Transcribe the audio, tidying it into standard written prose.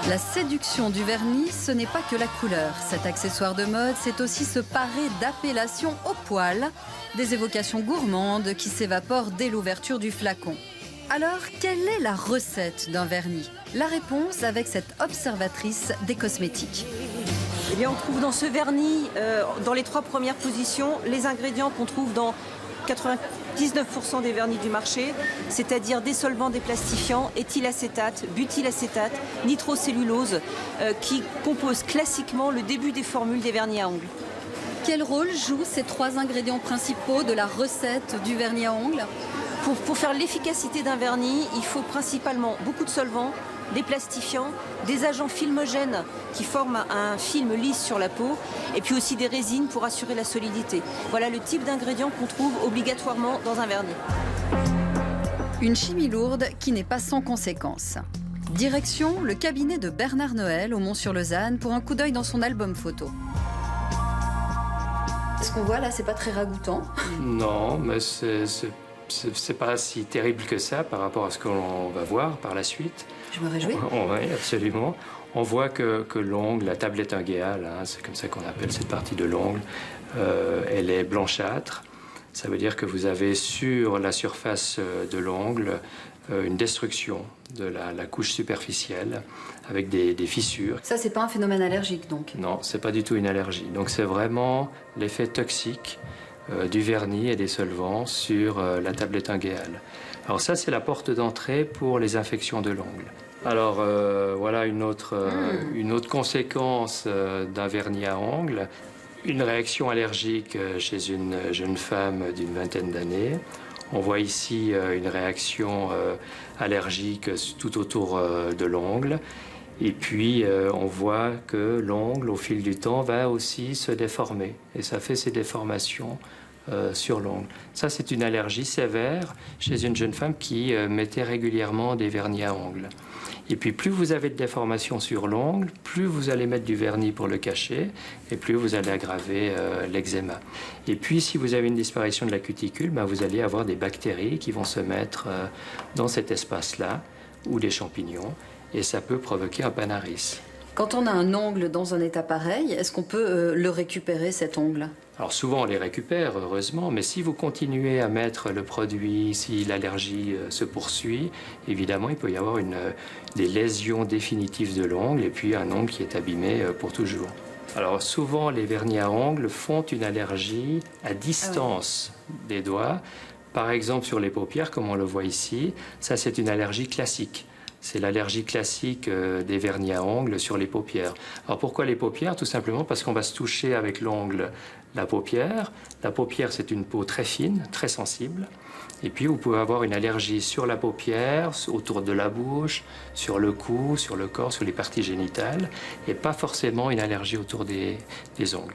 La séduction du vernis, ce n'est pas que la couleur. Cet accessoire de mode, c'est aussi se parer d'appellations au poil, des évocations gourmandes qui s'évaporent dès l'ouverture du flacon. Alors, quelle est la recette d'un vernis? La réponse avec cette observatrice des cosmétiques. Eh bien, on trouve dans ce vernis, dans les 3 premières positions, les ingrédients qu'on trouve dans 99% des vernis du marché, c'est-à-dire des solvants déplastifiants, éthylacétate, butylacétate, nitrocellulose, qui composent classiquement le début des formules des vernis à ongles. Quel rôle jouent ces 3 ingrédients principaux de la recette du vernis à ongles? Pour faire l'efficacité d'un vernis, il faut principalement beaucoup de solvants, des plastifiants, des agents filmogènes qui forment un film lisse sur la peau et puis aussi des résines pour assurer la solidité. Voilà le type d'ingrédients qu'on trouve obligatoirement dans un vernis. Une chimie lourde qui n'est pas sans conséquences. Direction le cabinet de Bernard Noël au Mont-sur-Lausanne pour un coup d'œil dans son album photo. Ce qu'on voit là, c'est pas très ragoûtant. Non, mais c'est pas si terrible que ça par rapport à ce qu'on va voir par la suite. Je me réjouis. Oui, absolument. On voit que l'ongle, la tablette unguéale, hein, c'est comme ça qu'on appelle cette partie de l'ongle, elle est blanchâtre. Ça veut dire que vous avez sur la surface de l'ongle une destruction de la couche superficielle avec des fissures. Ça, c'est pas un phénomène allergique donc? Non, c'est pas du tout une allergie. Donc c'est vraiment l'effet toxique du vernis et des solvants sur la tablette unguéale. Alors ça, c'est la porte d'entrée pour les infections de l'ongle. Alors voilà une autre conséquence d'un vernis à ongles. Une réaction allergique chez une jeune femme d'une vingtaine d'années. On voit ici une réaction allergique tout autour de l'ongle. Et puis, on voit que l'ongle, au fil du temps, va aussi se déformer. Et ça fait ces déformations sur l'ongle. Ça, c'est une allergie sévère chez une jeune femme qui mettait régulièrement des vernis à ongles. Et puis, plus vous avez de déformations sur l'ongle, plus vous allez mettre du vernis pour le cacher, et plus vous allez aggraver l'eczéma. Et puis, si vous avez une disparition de la cuticule, ben, vous allez avoir des bactéries qui vont se mettre dans cet espace-là, ou des champignons, et ça peut provoquer un panaris. Quand on a un ongle dans un état pareil, est-ce qu'on peut le récupérer, cet ongle? Alors souvent on les récupère, heureusement, mais si vous continuez à mettre le produit, si l'allergie se poursuit, évidemment il peut y avoir des lésions définitives de l'ongle et puis un ongle qui est abîmé pour toujours. Alors souvent les vernis à ongles font une allergie à distance des doigts. Par exemple sur les paupières, comme on le voit ici, ça c'est une allergie classique. C'est l'allergie classique des vernis à ongles sur les paupières. Alors pourquoi les paupières? Tout simplement parce qu'on va se toucher avec l'ongle la paupière. La paupière, c'est une peau très fine, très sensible. Et puis vous pouvez avoir une allergie sur la paupière, autour de la bouche, sur le cou, sur le corps, sur les parties génitales, et pas forcément une allergie autour des ongles.